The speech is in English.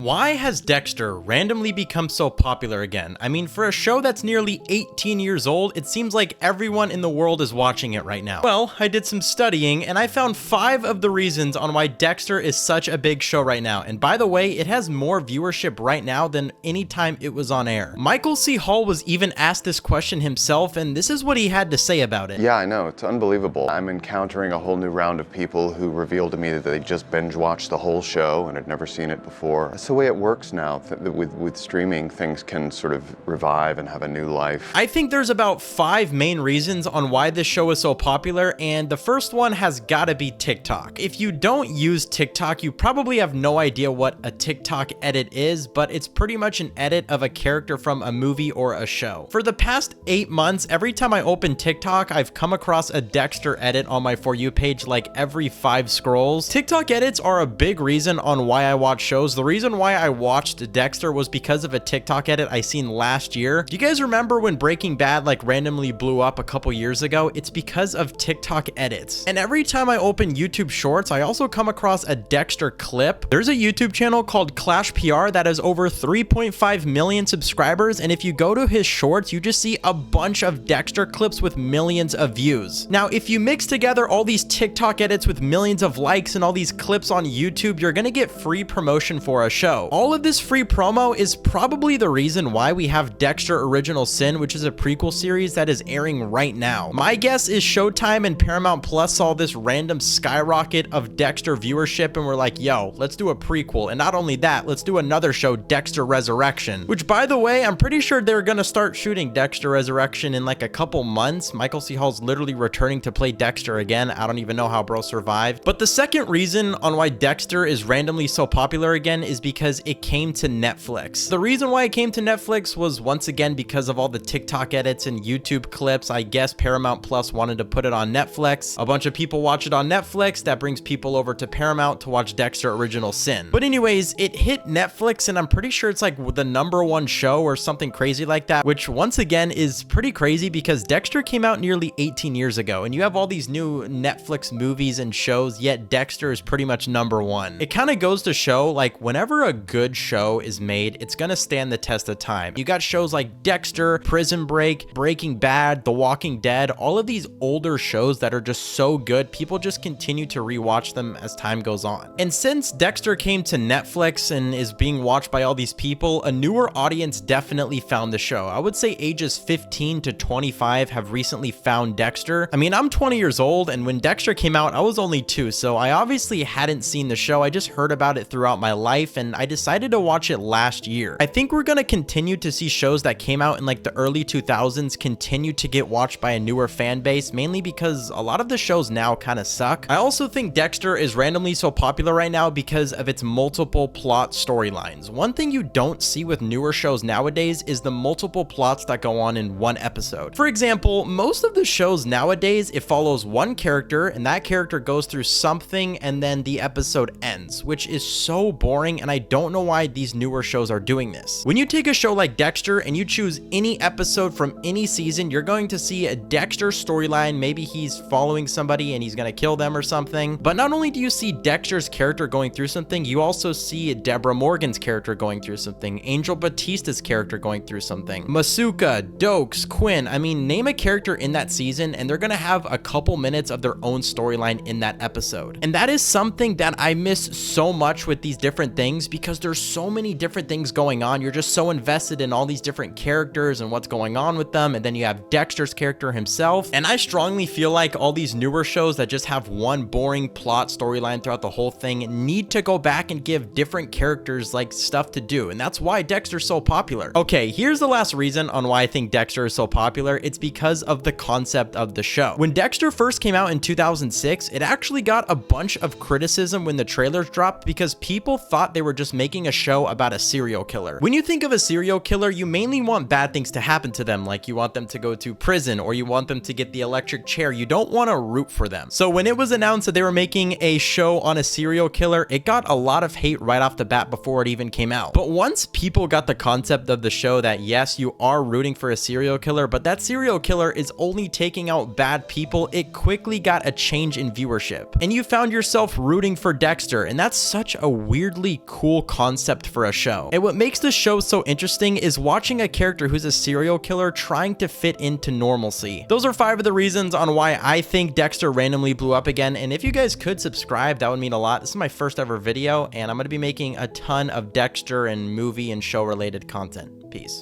Why has Dexter randomly become so popular again? I mean, for a show that's nearly 18 years old, it seems like everyone in the world is watching it right now. Well, I did some studying and I found 5 of the reasons on why Dexter is such a big show right now. And by the way, it has more viewership right now than any time it was on air. Michael C. Hall was even asked this question himself, and this is what he had to say about it. Yeah, I know. It's unbelievable. I'm encountering a whole new round of people who reveal to me that they just binge watched the whole show and had never seen it before. That's the way it works now. With streaming, things can sort of revive and have a new life. I think there's about 5 main reasons on why this show is so popular, and the first one has gotta be TikTok. If you don't use TikTok, you probably have no idea what a TikTok edit is, but it's pretty much an edit of a character from a movie or a show. For the past 8 months, every time I open TikTok, I've come across a Dexter edit on my For You page like every 5 scrolls. TikTok edits are a big reason on why I watch shows. The reason why I watched Dexter was because of a TikTok edit I seen last year. Do you guys remember when Breaking Bad like randomly blew up a couple years ago? It's because of TikTok edits. And every time I open YouTube Shorts, I also come across a Dexter clip. There's a YouTube channel called Clash PR that has over 3.5 million subscribers, and if you go to his shorts, you just see a bunch of Dexter clips with millions of views. Now, if you mix together all these TikTok edits with millions of likes and all these clips on YouTube, you're gonna get free promotion for a show. All of this free promo is probably the reason why we have Dexter Original Sin, which is a prequel series that is airing right now. My guess is Showtime and Paramount Plus saw this random skyrocket of Dexter viewership and were like, yo, let's do a prequel. And not only that, let's do another show, Dexter Resurrection, which by the way, I'm pretty sure they're gonna start shooting Dexter Resurrection in like a couple months. Michael C. Hall's literally returning to play Dexter again. I don't even know how bro survived. But the second reason on why Dexter is randomly so popular again is because it came to Netflix. The reason why it came to Netflix was once again because of all the TikTok edits and YouTube clips. I guess Paramount Plus wanted to put it on Netflix. A bunch of people watch it on Netflix. That brings people over to Paramount to watch Dexter Original Sin. But anyways, it hit Netflix and I'm pretty sure it's like the #1 show or something crazy like that, which once again is pretty crazy because Dexter came out nearly 18 years ago and you have all these new Netflix movies and shows, yet Dexter is pretty much #1. It kind of goes to show like whenever a good show is made, it's gonna stand the test of time. You got shows like Dexter, Prison Break, Breaking Bad, The Walking Dead, all of these older shows that are just so good, people just continue to rewatch them as time goes on. And since Dexter came to Netflix and is being watched by all these people, a newer audience definitely found the show. I would say ages 15 to 25 have recently found Dexter. I mean, I'm 20 years old, and when Dexter came out, I was only 2, so I obviously hadn't seen the show. I just heard about it throughout my life, and I decided to watch it last year. I think we're gonna continue to see shows that came out in like the early 2000s continue to get watched by a newer fan base, mainly because a lot of the shows now kind of suck. I also think Dexter is randomly so popular right now because of its multiple plot storylines. One thing you don't see with newer shows nowadays is the multiple plots that go on in one episode. For example, most of the shows nowadays, it follows one character and that character goes through something and then the episode ends, which is so boring, and I don't know why these newer shows are doing this. When you take a show like Dexter and you choose any episode from any season, you're going to see a Dexter storyline. Maybe he's following somebody and he's gonna kill them or something. But not only do you see Dexter's character going through something, you also see Deborah Morgan's character going through something, Angel Batista's character going through something, Masuka, Dokes, Quinn. I mean, name a character in that season and they're gonna have a couple minutes of their own storyline in that episode. And that is something that I miss so much with these different things because there's so many different things going on. You're just so invested in all these different characters and what's going on with them, and then you have Dexter's character himself. And I strongly feel like all these newer shows that just have one boring plot storyline throughout the whole thing need to go back and give different characters like stuff to do, and that's why Dexter's so popular. Okay, here's the last reason on why I think Dexter is so popular. It's because of the concept of the show. When Dexter first came out in 2006, it actually got a bunch of criticism when the trailers dropped because people thought they were just making a show about a serial killer. When you think of a serial killer, you mainly want bad things to happen to them, like you want them to go to prison or you want them to get the electric chair. You don't want to root for them. So when it was announced that they were making a show on a serial killer, it got a lot of hate right off the bat before it even came out. But once people got the concept of the show that yes, you are rooting for a serial killer, but that serial killer is only taking out bad people, it quickly got a change in viewership. And you found yourself rooting for Dexter, and that's such a weirdly cool cool concept for a show. And what makes the show so interesting is watching a character who's a serial killer trying to fit into normalcy. Those are 5 of the reasons on why I think Dexter randomly blew up again, and if you guys could subscribe, that would mean a lot. This is my first ever video, and I'm going to be making a ton of Dexter and movie and show related content. Peace.